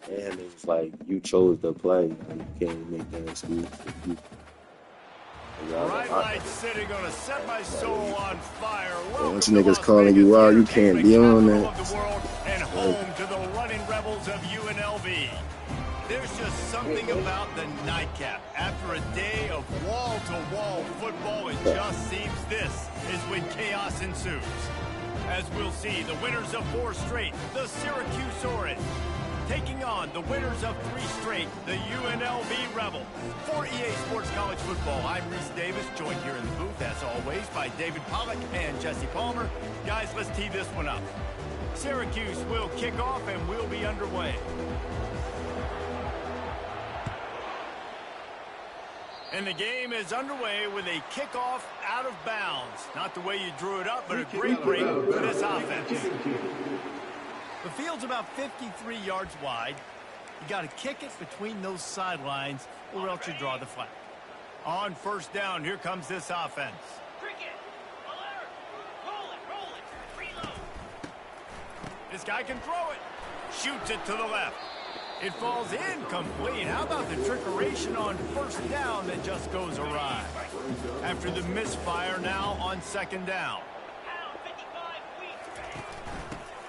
And it's like you chose the play. And you can't make that excuse. Bright lights sitting gonna set my soul on fire. Once Welcome to niggas Las calling Vegas, you the out, you can't entertainment be on capital that. of the world and home to the running rebels of UNLV. There's just something about the nightcap. After a day of wall-to-wall football, it just seems this is when chaos ensues. As we'll see, the winners of 4 straight, the Syracuse Orange, taking on the winners of 3 straight, the UNLV Rebels. For EA Sports College Football, I'm Reese Davis, joined here in the booth, as always, by David Pollack and Jesse Palmer. Guys, let's tee this one up. Syracuse will kick off and we'll be underway. And the game is underway with a kickoff out of bounds. Not the way you drew it up, but a great break for this offense. The field's about 53 yards wide. You got to kick it between those sidelines or else you draw the flag. On first down, here comes this offense. This guy can throw it. Shoots it to the left. It falls incomplete. How about the trickeration on first down that just goes awry? After the misfire, now on second down.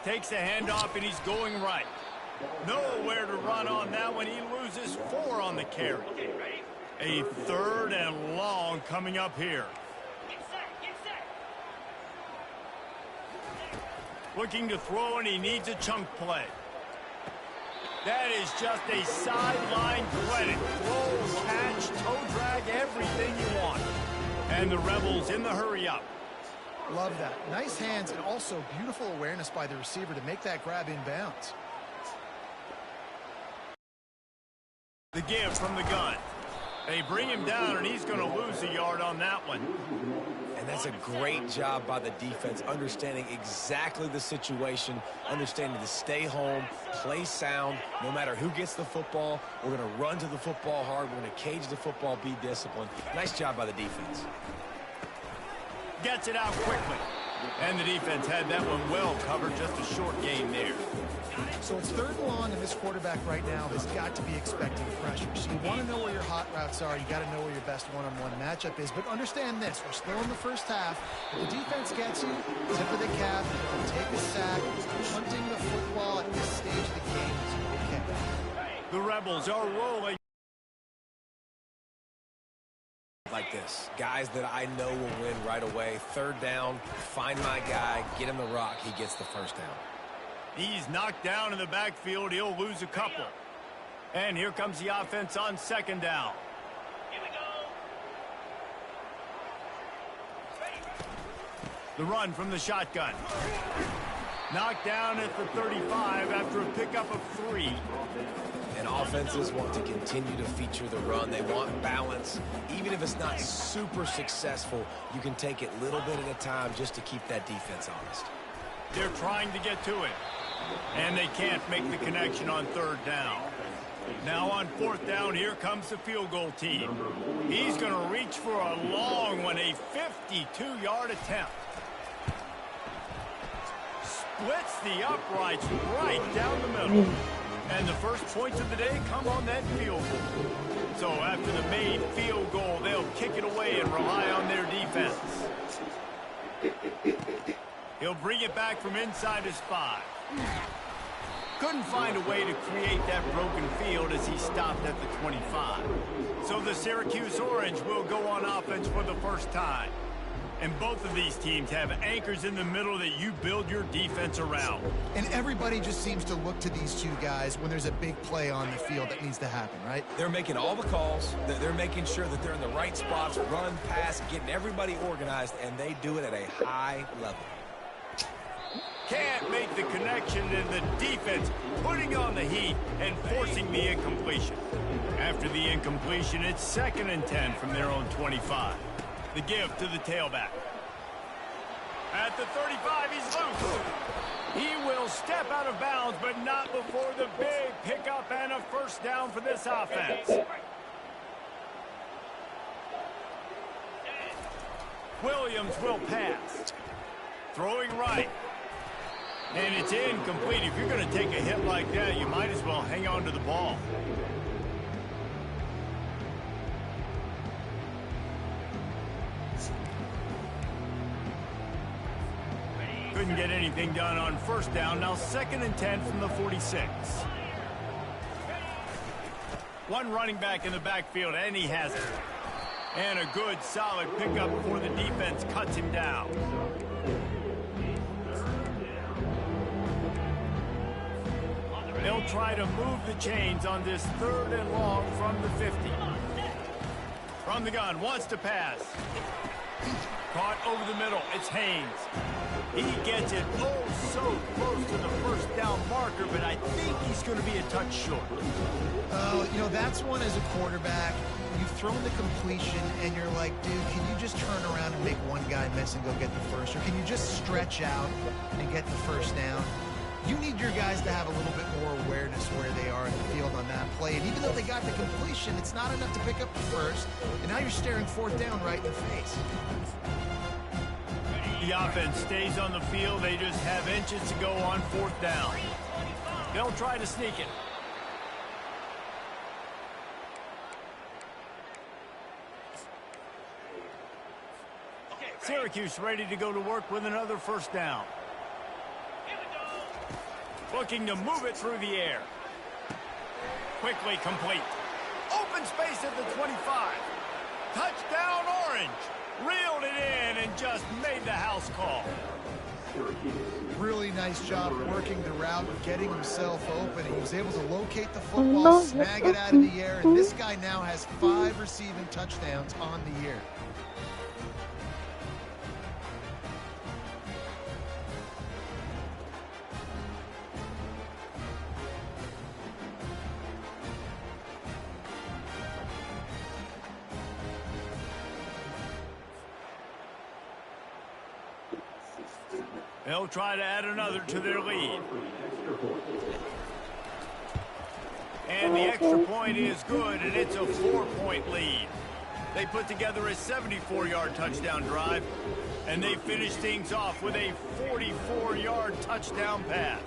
Takes a handoff and he's going right. Nowhere to run on that one. He loses 4 on the carry. A 3rd and long coming up here. Looking to throw and he needs a chunk play. That is just a sideline credit. Throw, catch, toe drag, everything you want. And the Rebels in the hurry up. Love that. Nice hands and also beautiful awareness by the receiver to make that grab inbounds. The give from the gun. They bring him down, and he's going to lose a yard on that one. And that's a great job by the defense, understanding exactly the situation, understanding to stay home, play sound, no matter who gets the football. We're going to run to the football hard. We're going to cage the football, be disciplined. Nice job by the defense. Gets it out quickly. And the defense had that one well covered, just a short gain there. So it's 3rd and long, and this quarterback right now has got to be expecting pressure. So you want to know where your hot routes are. You got to know where your best one-on-one matchup is. But understand this, we're still in the first half. If the defense gets you, tip of the cap, take a sack. Hunting the football at this stage of the game is okay. The Rebels are rolling. Like this, guys that I know will win right away. 3rd down, find my guy, get him the rock, he gets the first down. He's knocked down in the backfield. He'll lose a couple. And here comes the offense on second down. Here we go. The run from the shotgun. Knocked down at the 35 after a pickup of 3. And offenses want to continue to feature the run. They want balance. Even if it's not super successful, you can take it little bit at a time just to keep that defense honest. They're trying to get to it. And they can't make the connection on 3rd down. Now on 4th down, here comes the field goal team. He's going to reach for a long one, a 52-yard attempt. Splits the uprights right down the middle. And the first points of the day come on that field goal. So after the made field goal, they'll kick it away and rely on their defense. He'll bring it back from inside his 5. Couldn't find a way to create that broken field as he stopped at the 25. So the Syracuse Orange will go on offense for the first time. And both of these teams have anchors in the middle that you build your defense around. And everybody just seems to look to these 2 guys when there's a big play on the field that needs to happen, right? They're making all the calls. They're making sure that they're in the right spots, run, pass, getting everybody organized, and they do it at a high level. Can't make the connection, and the defense putting on the heat and forcing the incompletion. After the incompletion, it's 2nd and 10 from their own 25. The give to the tailback. At the 35, he's loose. He will step out of bounds, but not before the big pickup and a first down for this offense. Williams will pass. Throwing right. And it's incomplete. If you're going to take a hit like that, you might as well hang on to the ball. Couldn't get anything done on first down. Now 2nd and 10 from the 46. One running back in the backfield, and he has it. And a good, solid pickup before the defense cuts him down. They'll try to move the chains on this 3rd and long from the 50. From the gun, wants to pass. Caught over the middle. It's Haynes. He gets it so close to the first down marker, but I think he's going to be a touch short. You know, that's one as a quarterback. You've thrown the completion, and you're like, dude, can you just turn around and make one guy miss and go get the first? Or can you just stretch out and get the first down? You need your guys to have a little bit more awareness where they are in the field on that play. And even though they got the completion, it's not enough to pick up the first. And now you're staring 4th down right in the face. The offense stays on the field. They just have inches to go on 4th down. They'll try to sneak it. Syracuse ready to go to work with another first down. Looking to move it through the air. Quickly complete. Open space at the 25. Touchdown Orange. Reeled it in and just made the house call. Really nice job working the route, getting himself open. He was able to locate the football, snag it out of the air, and this guy now has 5 receiving touchdowns on the year. They'll try to add another to their lead. And the extra point is good, and it's a 4-point lead. They put together a 74-yard touchdown drive, and they finish things off with a 44-yard touchdown pass.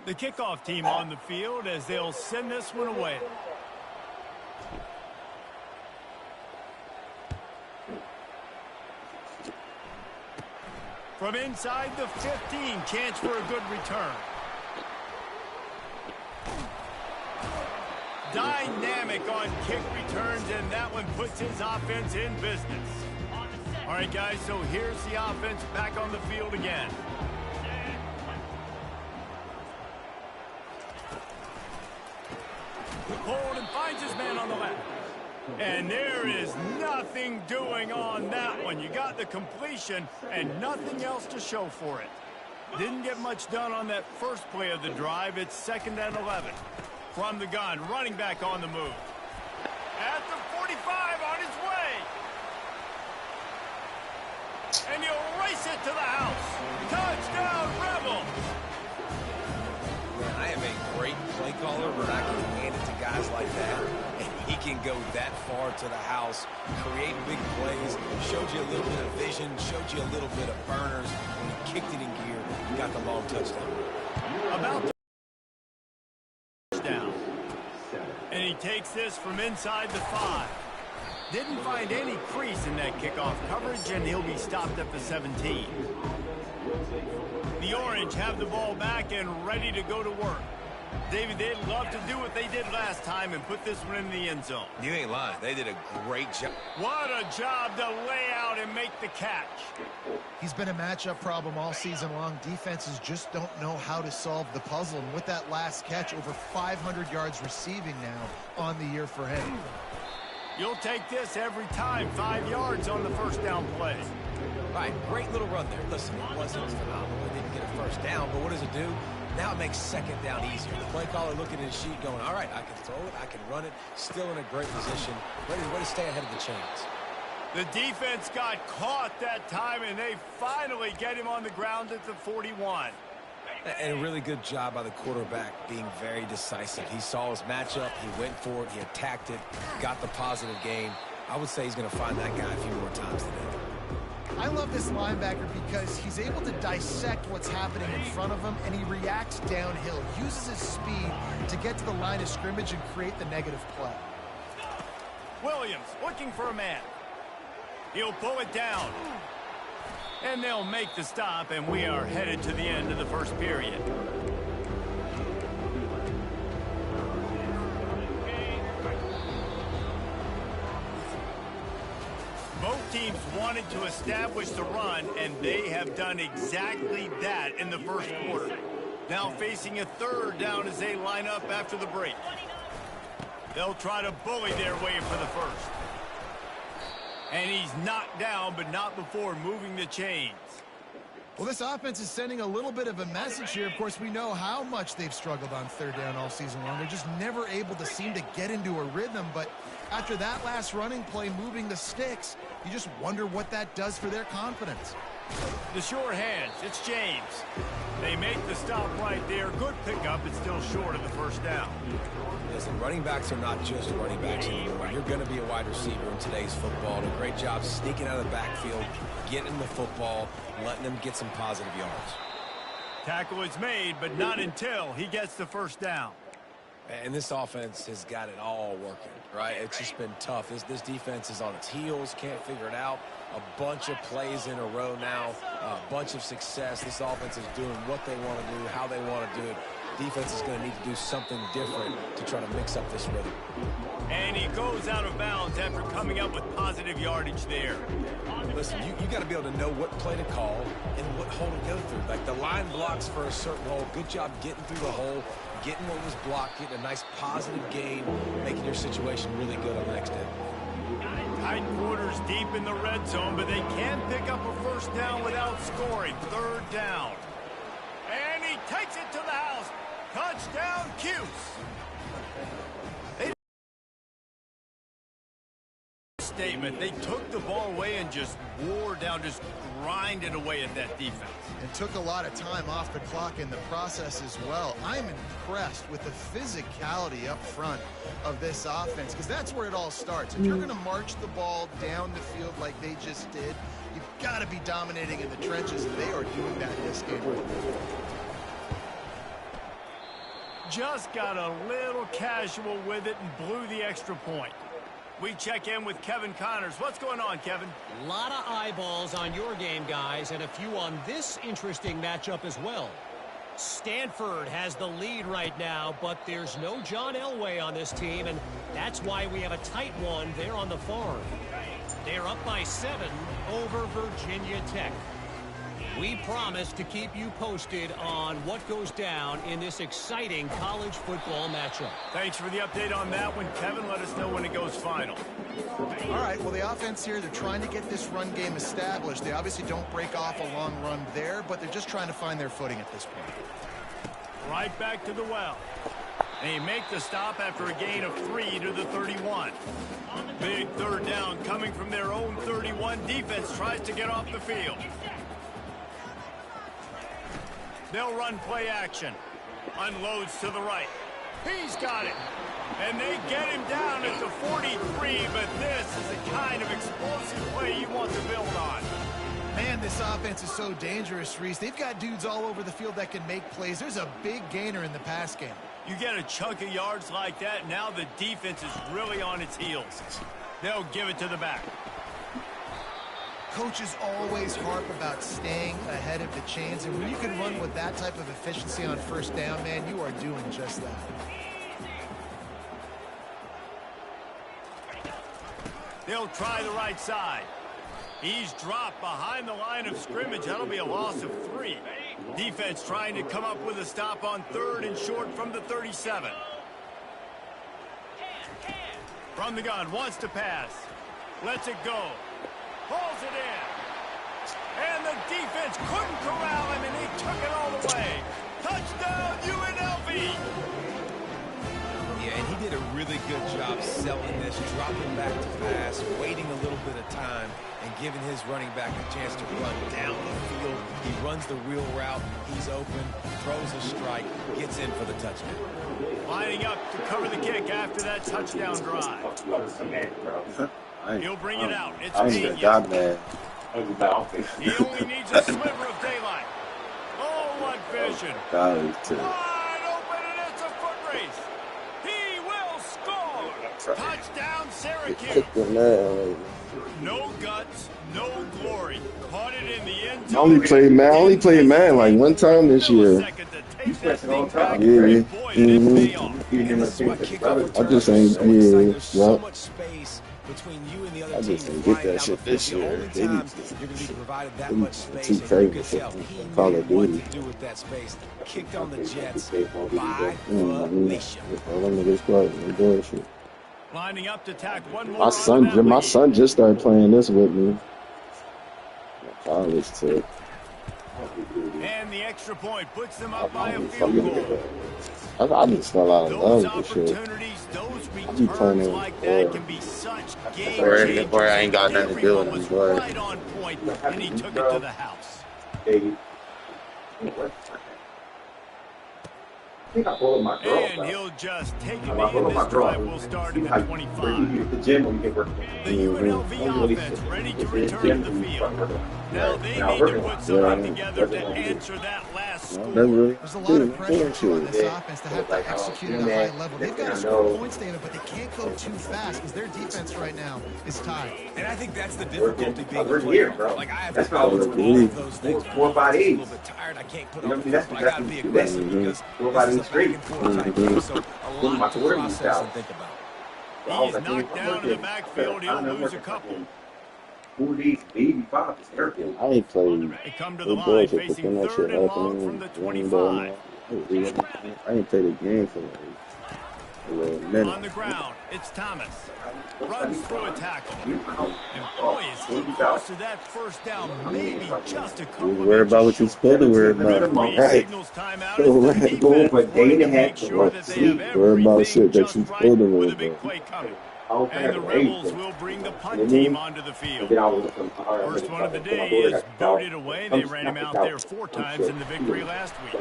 The kickoff team on the field as they'll send this one away. From inside the 15, chance for a good return. Dynamic on kick returns, and that one puts his offense in business. All right, guys, so here's the offense back on the field again. Hold and finds his man on the left. And there is nothing doing on that one. You got the completion and nothing else to show for it. Didn't get much done on that first play of the drive. It's 2nd and 11. From the gun, running back on the move. At the 45, on his way. And he'll race it to the house. Touchdown, Rebels! I am a great play caller when I can hand it to guys like that. And he can go that far to the house, create big plays, showed you a little bit of vision, showed you a little bit of burners. When he kicked it in gear, he got the long touchdown. About to touchdown. And he takes this from inside the 5. Didn't find any crease in that kickoff coverage, and he'll be stopped at the 17. The Orange have the ball back and ready to go to work. David, they'd love to do what they did last time and put this one in the end zone. You ain't lying. They did a great job. What a job to lay out and make the catch. He's been a matchup problem all season long. Defenses just don't know how to solve the puzzle. And with that last catch, over 500 yards receiving now on the year for him. You'll take this every time. 5 yards on the first down play. Right, great little run there. Listen, it wasn't phenomenal. They didn't get a first down, but what does it do? Now it makes 2nd down easier. The play caller looking at his sheet going, all right, I can throw it, I can run it, still in a great position, ready to stay ahead of the chains. The defense got caught that time, and they finally get him on the ground at the 41. And a really good job by the quarterback being very decisive. He saw his matchup, he went for it, he attacked it, got the positive gain. I would say he's going to find that guy a few more times today. I love this linebacker because he's able to dissect what's happening in front of him, and he reacts downhill, uses his speed to get to the line of scrimmage and create the negative play. Williams looking for a man. He'll pull it down. And they'll make the stop, and we are headed to the end of the first period. Both teams wanted to establish the run, and they have done exactly that in the first quarter. Now facing a 3rd down as they line up after the break. They'll try to bully their way for the first. And he's knocked down, but not before moving the chains. Well, this offense is sending a little bit of a message here. Of course, we know how much they've struggled on 3rd down all season long. They're just never able to seem to get into a rhythm. But after that last running play, moving the sticks, you just wonder what that does for their confidence. The sure hands, it's James. They make the stop right there. Good pickup, but still short of the first down. Listen, running backs are not just running backs anymore. You're going to be a wide receiver in today's football. And a great job sneaking out of the backfield, getting the football, letting them get some positive yards. Tackle is made, but not until he gets the first down. And this offense has got it all working, right? It's just been tough. This defense is on its heels, can't figure it out. A bunch of plays in a row now, a bunch of success. This offense is doing what they want to do, how they want to do it. Defense is going to need to do something different to try to mix up this rhythm. And he goes out of bounds after coming up with positive yardage there. Listen, you got to be able to know what play to call and what hole to go through. Like the line blocks for a certain hole. Good job getting through the hole, getting what was blocked, getting a nice positive gain, making your situation really good on the next day. Tight quarters deep in the red zone, but they can pick up a first down without scoring. 3rd down. And he takes it to the house. Touchdown, Cuse. understatement. They took the ball away and just wore down, just grinded away at that defense. And took a lot of time off the clock in the process as well. I'm impressed with the physicality up front of this offense, because that's where it all starts. If you're going to march the ball down the field like they just did, you've got to be dominating in the trenches, and they are doing that in this game. Just got a little casual with it and blew the extra point. We check in with Kevin Connors. What's going on, Kevin? A lot of eyeballs on your game, guys, and a few on this interesting matchup as well. Stanford has the lead right now, but there's no John Elway on this team, and that's why we have a tight one there on the farm. They're up by 7 over Virginia Tech. We promise to keep you posted on what goes down in this exciting college football matchup. Thanks for the update on that one, Kevin. Let us know when it goes final. All right, well, the offense here, they're trying to get this run game established. They obviously don't break off a long run there, but they're just trying to find their footing at this point. Right back to the well. They make the stop after a gain of 3 to the 31. Big third down coming from their own 31. Defense tries to get off the field. They'll run play action. Unloads to the right. He's got it. And they get him down at the 43, but this is the kind of explosive play you want to build on. Man, this offense is so dangerous, Reese. They've got dudes all over the field that can make plays. There's a big gainer in the pass game. You get a chunk of yards like that, now the defense is really on its heels. They'll give it to the back. Coaches always harp about staying ahead of the chains, and when you can run with that type of efficiency on first down, man, you are doing just that. They'll try the right side. He's dropped behind the line of scrimmage. That'll be a loss of 3. Defense trying to come up with a stop on 3rd and short from the 37. From the gun, wants to pass. Lets it go. Pulls it in. And the defense couldn't corral him, and he took it all the way. Touchdown, UNLV. Yeah, and he did a really good job selling this, dropping back to pass, waiting a little bit of time, and giving his running back a chance to run down the field. He runs the wheel route. He's open, throws a strike, gets in for the touchdown. Lining up to cover the kick after that touchdown drive. He'll bring it out. It's Pena. He only needs a sliver of daylight. Oh, what vision. Wide open, and it's a foot race. He will score. Touchdown, Syracuse. No guts, no glory. Caught it in the end zone. I only played man like one time this year. I just ain't, so much space between you and the other I team. just didn't get that shit this year. They need to provide that much space. And you could tell he Call knew of what Duty. to do with that space. Kicked on the Jets. Violation. Lining up to tack one more. My son just started playing this with me. College too. And the extra point puts them up by a field goal. I just fell out of Those love with this shit. opportunities, those playing returns it like that before. can be such game Before changers. I ain't got nothing to do with Everyone it was before. right on point, and he took it to the house. And he'll just take it in. This drive will start in the 25. The UNLV offense ready to return to the field. Now they need to put something together to answer that last score. There's a lot of pressure on this offense to have to execute at a high level. They've got to score points, David, but they can't go too fast because their defense right now is tied. And I think that's the difficulty being a player. Like, I have to balance all of those things. I'm a little bit tired. I can't put up the foot. I got to be aggressive because this is a back and forth type game. So a lot to process and think about. He's knocked down in the backfield. He'll lose a couple. I ain't played. They come to the line facing 3rd and long from the 25. I ain't played a game for like a little minute. On the ground, it's Thomas. Runs through a tackle. And boy, is he close to that first down. Maybe just a couple. Worry about what you're supposed to worry about. Right. Signals timeout as the defense working to make sure that they have Worry about everything shit that just you're right supposed to with worry a big about. play coming. And the Rebels will bring the punt team onto the field. First one of the day is booted away. They ran him out there 4 times in the victory last week.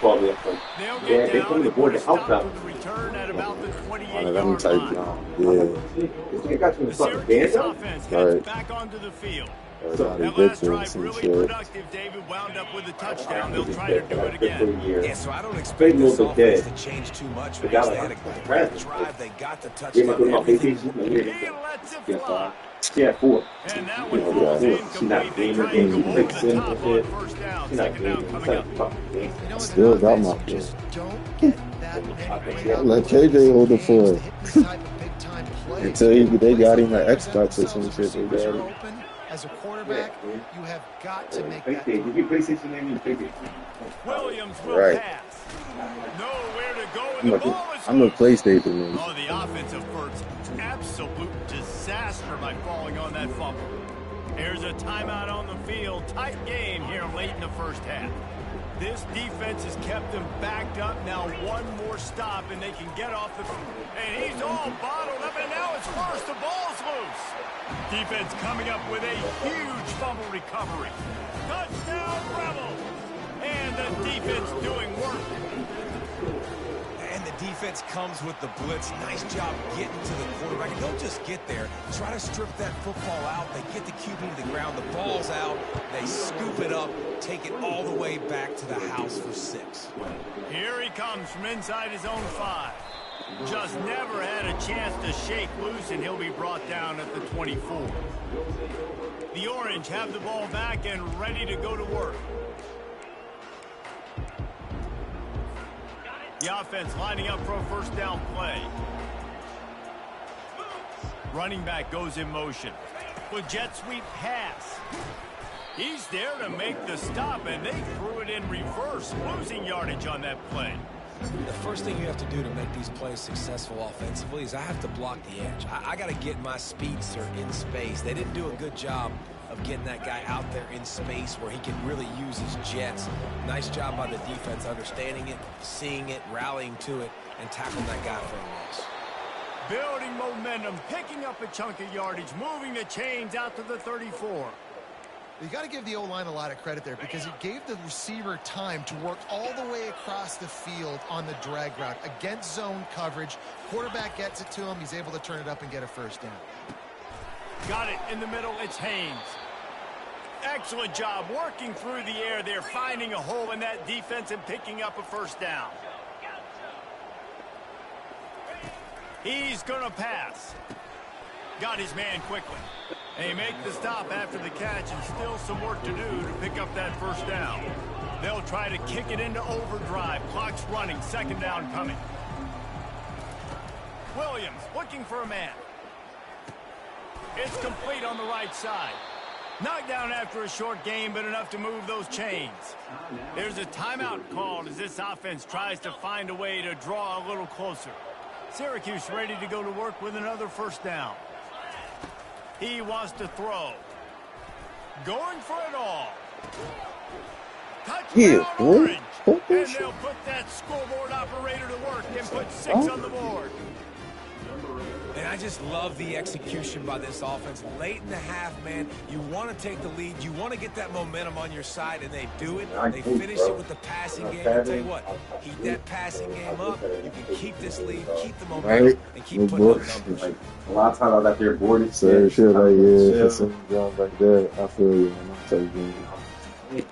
They'll get down and put a stop to the return at about the 28-yard line. The Syracuse offense heads back onto the field. That last drive really productive. David wound up with a touchdown. They'll try to do it again. Yeah, so I don't expect this offense to change too much. They had a great drive. They got the touchdown. Everything. He lets it fly. Yeah, 4. And that one falls incomplete. They try and go over the top on first down. Second down coming up. Still got my just don't get that many. Let KJ hold the fort. Until they got him at Xbox or some shit. They got him. As a quarterback, you have got to make that. Williams will pass. Nowhere to go, and the ball is I'm a PlayStation man. Oh, the offensive first. Absolute disaster by falling on that fumble. Here's a timeout on the field. Tight game here late in the first half. This defense has kept them backed up. Now one more stop, and they can get off the field. And he's all bottled up, and now it's first. The ball's loose. Defense coming up with a huge fumble recovery. Touchdown, Rebels. And the defense doing work. And the defense comes with the blitz. Nice job getting to the quarterback. And don't just get there. Try to strip that football out. They get the QB to the ground. The ball's out. They scoop it up. Take it all the way back to the house for 6. Here he comes from inside his own 5. Just never had a chance to shake loose, and he'll be brought down at the 24. The Orange have the ball back and ready to go to work. The offense lining up for a first down play. Running back goes in motion. With jet sweep pass. He's there to make the stop, and they threw it in reverse, losing yardage on that play. The first thing you have to do to make these plays successful offensively is I have to block the edge. I got to get my speedster in space. They didn't do a good job of getting that guy out there in space where he can really use his jets. Nice job by the defense understanding it, seeing it, rallying to it, and tackling that guy for a loss. Building momentum, picking up a chunk of yardage, moving the chains out to the 34. You got to give the O-line a lot of credit there because it gave the receiver time to work all the way across the field on the drag route against zone coverage. Quarterback gets it to him. He's able to turn it up and get a first down. Got it in the middle. It's Haynes. Excellent job working through the air there, finding a hole in that defense and picking up a first down. He's going to pass. Got his man quickly. They make the stop after the catch, and still some work to do to pick up that first down. They'll try to kick it into overdrive. Clock's running. Second down coming. Williams looking for a man. It's complete on the right side. Knocked down after a short game, but enough to move those chains. There's a timeout called as this offense tries to find a way to draw a little closer. Syracuse ready to go to work with another first down. He wants to throw. Going for it all. Touchdown Orange. And they'll put that scoreboard operator to work and put 6 on the board. And I just love the execution by this offense. Late in the half, man, you want to take the lead. You want to get that momentum on your side, and they do it. They finish it with the passing game. I'll tell you what, keep that passing game up. You can keep this lead, keep the momentum, and keep putting up numbers. Like, a lot of times I was out there boarded. So shit like, yeah, some jump like that. I feel you, man. I'm taking it.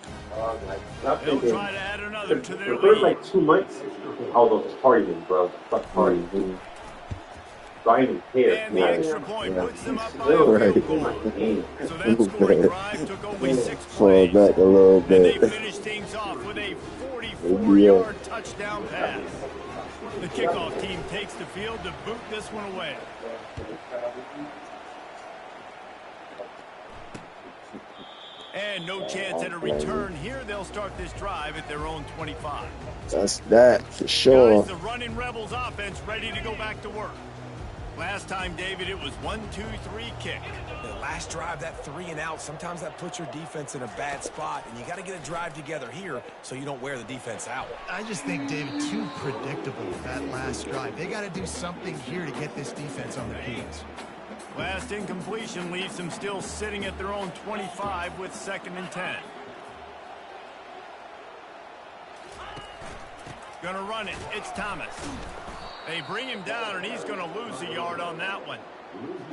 They'll try to add another to their lead. The first, like, 2 months, I was partying, bro. Fuck partying. And the extra point puts them up by a field goal. So that scoring drive took only 6 plays. Back a little bit. And they finished things off with a 44-yard touchdown pass. The kickoff team takes the field to boot this one away. And no chance at a return here. They'll start this drive at their own 25. That's that for sure. Guys, the running Rebels offense ready to go back to work. Last time, David, it was 1-2-3 kick. The last drive, that 3 and out, sometimes that puts your defense in a bad spot, and you got to get a drive together here so you don't wear the defense out. I just think, David, too predictable that last drive. They got to do something here to get this defense on their heels. Last incompletion leaves them still sitting at their own 25 with 2nd and 10. Gonna run it. It's Thomas. They bring him down, and he's going to lose a yard on that one.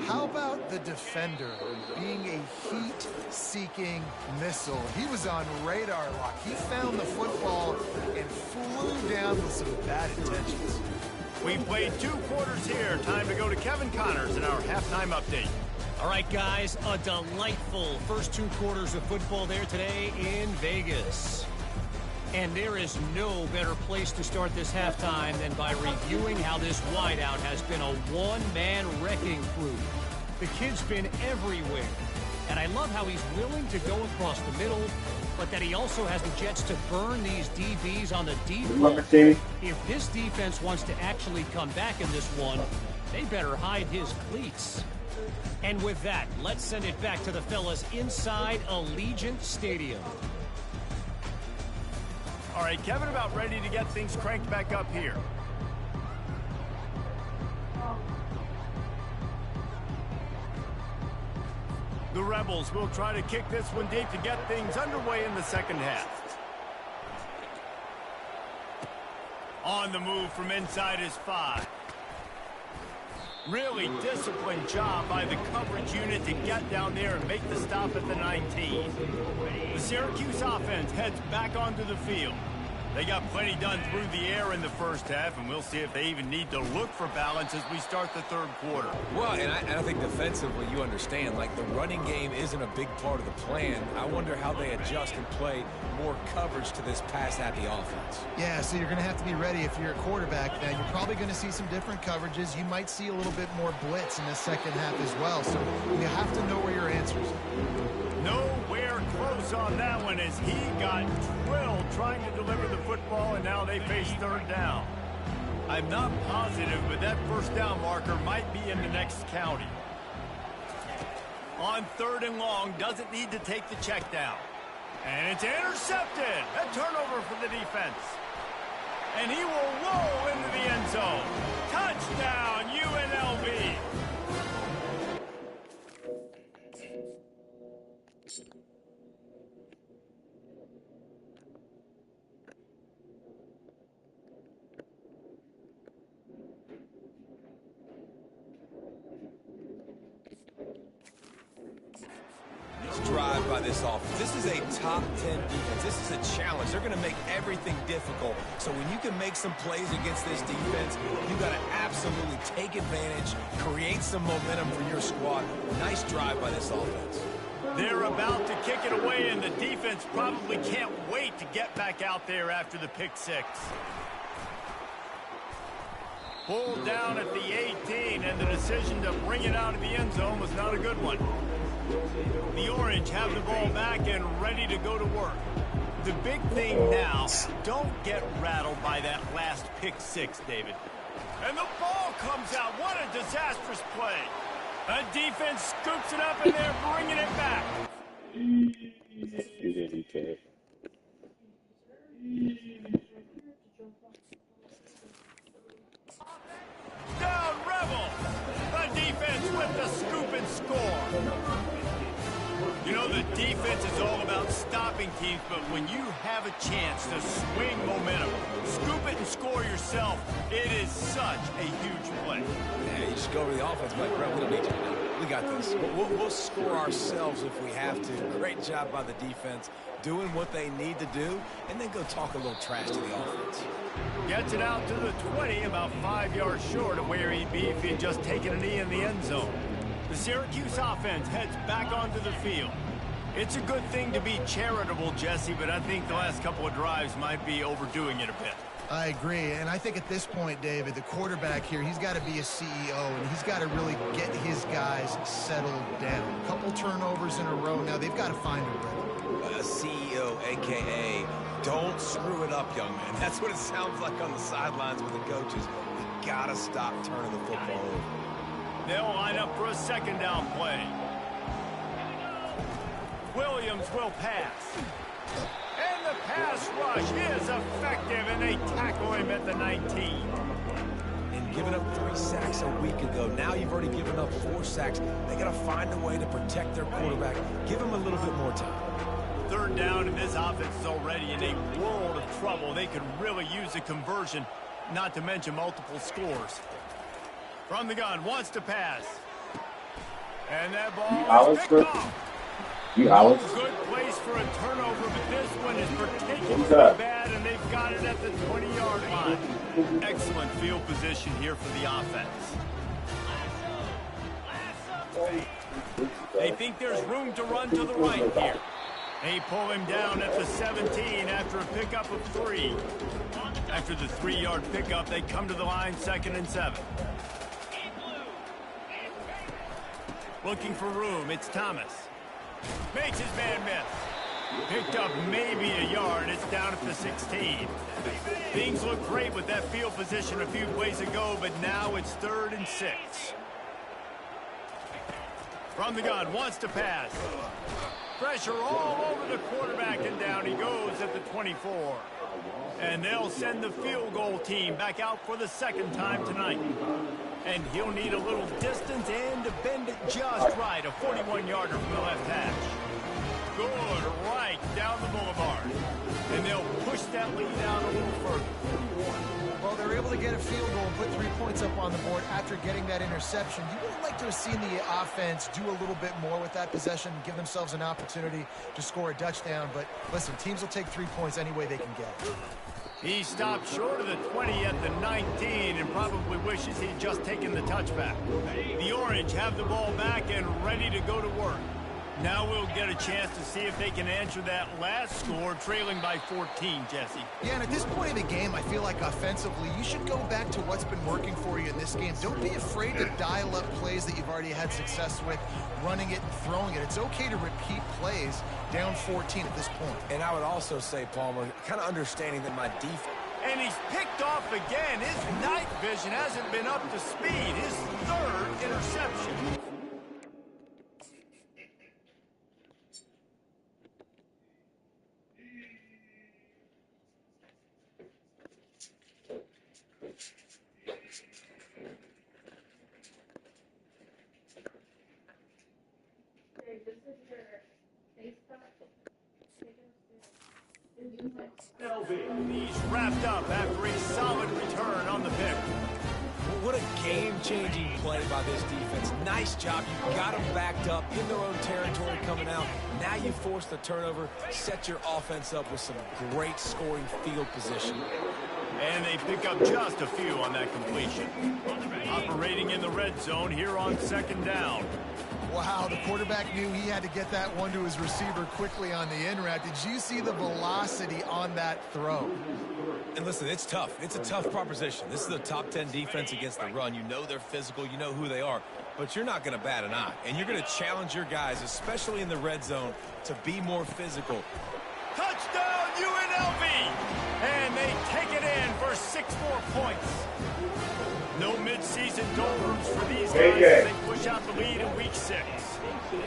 How about the defender being a heat-seeking missile? He was on radar lock. He found the football and flew down with some bad intentions. We played 2 quarters here. Time to go to Kevin Connors in our halftime update. All right, guys, a delightful first 2 quarters of football there today in Vegas. And there is no better place to start this halftime than by reviewing how this wideout has been a one-man wrecking crew. The kid's been everywhere. And I love how he's willing to go across the middle, but that he also has the jets to burn these DBs on the deep ball. If this defense wants to actually come back in this one, they better hide his cleats. And with that, let's send it back to the fellas inside Allegiant Stadium. All right, Kevin, about ready to get things cranked back up here. The Rebels will try to kick this one deep to get things underway in the second half. On the move from inside his 5. Really disciplined job by the coverage unit to get down there and make the stop at the 19. The Syracuse offense heads back onto the field. They got plenty done through the air in the first half, and we'll see if they even need to look for balance as we start the third quarter. Well, and I think defensively, you understand, like the running game isn't a big part of the plan. I wonder how they adjust and play more coverage to this pass-happy offense. Yeah, so you're going to have to be ready if you're a quarterback. Now, you're probably going to see some different coverages. You might see a little bit more blitz in the second half as well, so you have to know where your answers are. Nowhere close on that one as he got drilled trying to deliver the football, and now they face third down. I'm not positive, but that first down marker might be in the next county. On 3rd and long, doesn't need to take the check down. And it's intercepted. A turnover for the defense. And he will roll into the end zone. Touchdown, UNLV. Drive by this offense. This is a top 10 defense. This is a challenge. They're going to make everything difficult. So when you can make some plays against this defense, you got to absolutely take advantage, create some momentum for your squad. Nice drive by this offense. They're about to kick it away, and the defense probably can't wait to get back out there after the pick 6. Pulled down at the 18, and the decision to bring it out of the end zone was not a good one. The Orange have the ball back and ready to go to work. The big thing now, don't get rattled by that last pick 6, David. And the ball comes out. What a disastrous play. The defense scoops it up, and they're bringing it back. Down Rebel. The defense with the scoop and score. You know, the defense is all about stopping teams, but when you have a chance to swing momentum, scoop it and score yourself, it is such a huge play. Yeah, you just go to the offense, like, bro, we don't need you. We got this. We'll score ourselves if we have to. Great job by the defense, doing what they need to do, and then go talk a little trash to the offense. Gets it out to the 20, about 5 yards short of where he'd be if he had just taken a knee in the end zone. The Syracuse offense heads back onto the field. It's a good thing to be charitable, Jesse, but I think the last couple of drives might be overdoing it a bit. I agree, and I think at this point, David, the quarterback here, he's got to be a CEO, and he's got to really get his guys settled down. A couple turnovers in a row. Now they've got to find a rhythm. A CEO, a.k.a. don't screw it up, young man. That's what it sounds like on the sidelines with the coaches. We got to stop turning the football over. They'll line up for a second down play. Williams will pass. And the pass rush is effective, and they tackle him at the 19. And giving up 3 sacks a week ago, now you've already given up 4 sacks. They got to find a way to protect their quarterback. Give him a little bit more time. Third down, and this offense is already in a world of trouble. They could really use a conversion, not to mention multiple scores. From the gun, wants to pass. And that ball is picked off. No good place for a turnover, but this one is particularly bad, and they've got it at the 20-yard line. Excellent field position here for the offense. They think there's room to run to the right here. They pull him down at the 17 after a pickup of 3. After the 3-yard pickup, they come to the line 2nd and 7. Looking for room, it's Thomas. Makes his man miss. Picked up maybe a yard. It's down at the 16. Things look great with that field position a few plays ago, but now it's 3rd and 6. From the gun, wants to pass. Pressure all over the quarterback, and down he goes at the 24. And they'll send the field goal team back out for the 2nd time tonight. And he'll need a little distance and to bend it just right. A 41-yarder from the left hash. Good right down the boulevard. And they'll push that lead out a little further. Well, they're able to get a field goal and put 3 points up on the board after getting that interception. You would have liked to have seen the offense do a little bit more with that possession, give themselves an opportunity to score a touchdown. But listen, teams will take 3 points any way they can get. He stopped short of the 20 at the 19 and probably wishes he'd just taken the touchback. The Orange have the ball back and ready to go to work. Now we'll get a chance to see if they can answer that last score, trailing by 14, Jesse. Yeah, and at this point in the game, I feel like offensively, you should go back to what's been working for you in this game. Don't be afraid to dial up plays that you've already had success with, running it and throwing it. It's okay to repeat plays down 14 at this point. And I would also say, Palmer, kind of understanding that my defense... And he's picked off again. His night vision hasn't been up to speed. His 3rd interception. He's wrapped up after a solid return on the pick. What a game-changing play by this defense. Nice job. You got them backed up in their own territory coming out. Now you force the turnover, set your offense up with some great scoring field position. And they pick up just a few on that completion. Operating in the red zone here on 2nd down. Wow, the quarterback knew he had to get that one to his receiver quickly on the in route. Did you see the velocity on that throw? And listen, it's tough. It's a tough proposition. This is a top 10 defense against the run. You know they're physical. You know who they are. But you're not going to bat an eye. And you're going to challenge your guys, especially in the red zone, to be more physical. Touchdown, UNLV! And they take it in for 6 more points. No midseason doldrums for these guys as they push out the lead in week 6.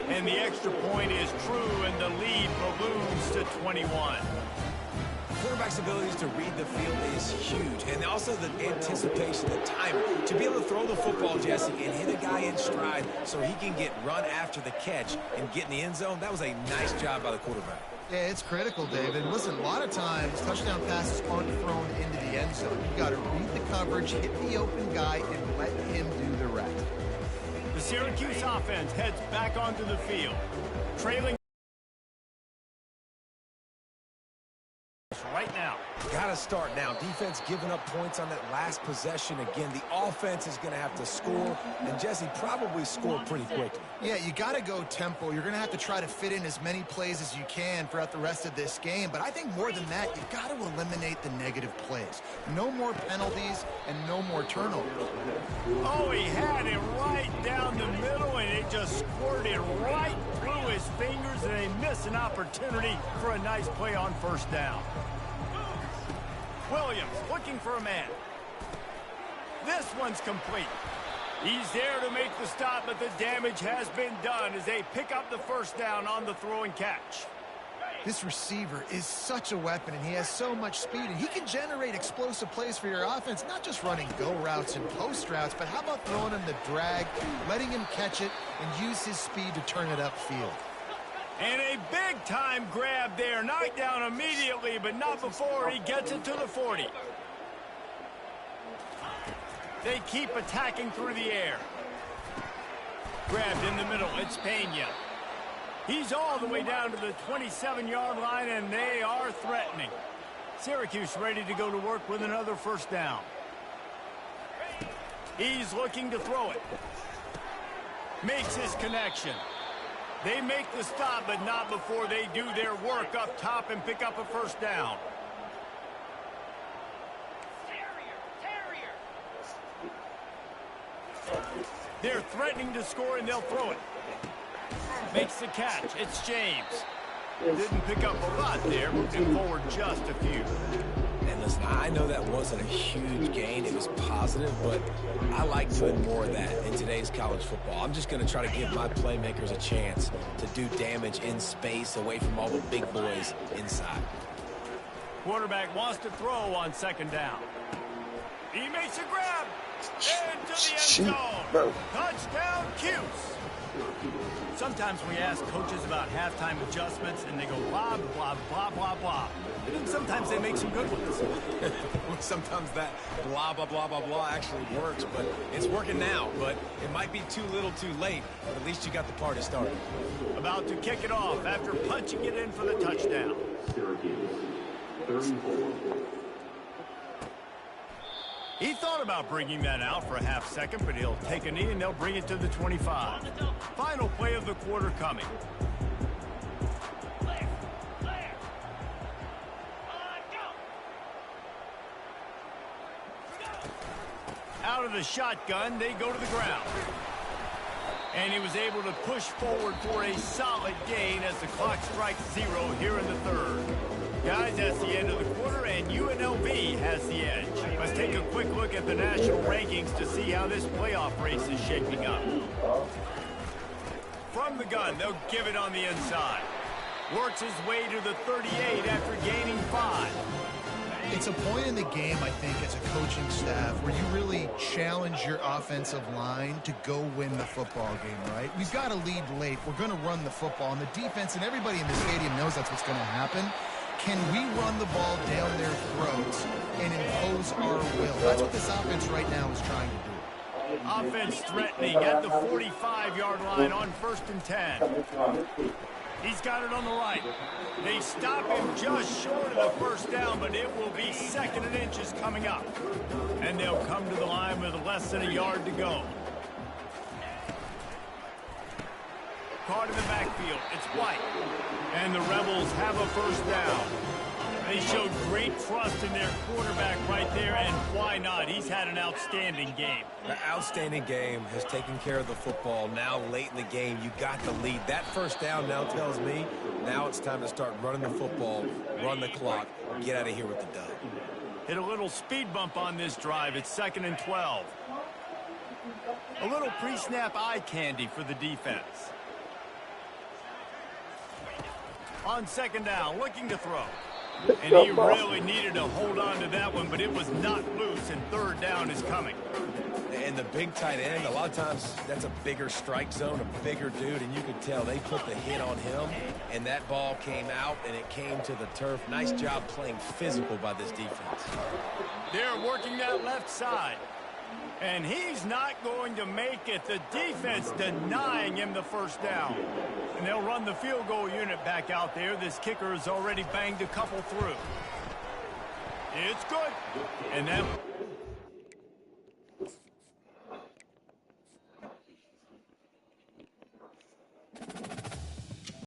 And the extra point is true, and the lead balloons to 21. Quarterback's abilities to read the field is huge, and also the anticipation, the timing. To be able to throw the football, Jesse, and hit a guy in stride so he can get run after the catch and get in the end zone, that was a nice job by the quarterback. Yeah, it's critical, David. Listen, a lot of times, touchdown passes aren't thrown into the end zone. You've got to read the coverage, hit the open guy, and let him do the rest. The Syracuse offense heads back onto the field, trailing right now. Got to start now. Defense giving up points on that last possession. Again, the offense is going to have to score, and Jesse probably scored pretty quickly. Yeah, you got to go tempo. You're going to have to try to fit in as many plays as you can throughout the rest of this game. But I think more than that, you've got to eliminate the negative plays. No more penalties and no more turnovers. Oh, he had it right down the middle, and it just squirted right through his fingers, and they miss an opportunity for a nice play on 1st down. Williams looking for a man. This one's complete. He's there to make the stop, but the damage has been done as they pick up the first down on the throw and catch. This receiver is such a weapon, and he has so much speed, and he can generate explosive plays for your offense, not just running go routes and post routes, but how about throwing him the drag, letting him catch it, and use his speed to turn it upfield. And a big-time grab there. Knocked down immediately, but not before he gets it to the 40. They keep attacking through the air. Grabbed in the middle. It's Pena. He's all the way down to the 27-yard line, and they are threatening. Syracuse ready to go to work with another first down. He's looking to throw it. Makes his connection. They make the stop, but not before they do their work up top and pick up a first down. They're threatening to score, and they'll throw it. Makes the catch. It's James. Didn't pick up a lot there. Moving forward just a few. And listen, I know that wasn't a huge gain. It was positive, but I like doing more of that in today's college football. I'm just going to try to give my playmakers a chance to do damage in space away from all the big boys inside. Quarterback wants to throw on second down. He makes a grab. Into the end zone. Touchdown, Cuse. Sometimes we ask coaches about halftime adjustments, and they go blah, blah, blah, blah, blah. And then sometimes they make some good ones. Sometimes that blah, blah, blah, blah, blah actually works, but it's working now. But it might be too little too late, but at least you got the party started. About to kick it off after punching it in for the touchdown. He thought about bringing that out for a half second, but he'll take a knee and they'll bring it to the 25. Final play of the quarter coming. Out of the shotgun, they go to the ground. And he was able to push forward for a solid gain as the clock strikes 0 here in the third. Guys, that's the end of the quarter, and UNLV has the edge. Let's take a quick look at the national rankings to see how this playoff race is shaping up. From the gun, they'll give it on the inside. Works his way to the 38 after gaining 5. It's a point in the game, I think, as a coaching staff where you really challenge your offensive line to go win the football game, right? We've got to lead late. We're going to run the football, and the defense and everybody in the stadium knows that's what's going to happen. Can we run the ball down their throats and impose our will? That's what this offense right now is trying to do. Offense threatening at the 45-yard line on 1st and 10. He's got it on the right. They stop him just short of the first down, but it will be 2nd and inches coming up. And they'll come to the line with less than a yard to go. Caught in the backfield. It's White. And the Rebels have a first down. They showed great trust in their quarterback right there, and why not? He's had an outstanding game. The outstanding game has taken care of the football. Now, late in the game, you got the lead. That first down now tells me now it's time to start running the football, run the clock, get out of here with the dub. Hit a little speed bump on this drive. It's 2nd and 12. A little pre-snap eye candy for the defense. On 2nd down, looking to throw. And he really needed to hold on to that one, but it was not loose, and 3rd down is coming. And the big tight end, a lot of times that's a bigger strike zone, a bigger dude, and you could tell they put the hit on him, and that ball came out, and it came to the turf. Nice job playing physical by this defense. They're working that left side. And he's not going to make it. The defense denying him the first down. And they'll run the field goal unit back out there. This kicker has already banged a couple through. It's good. And that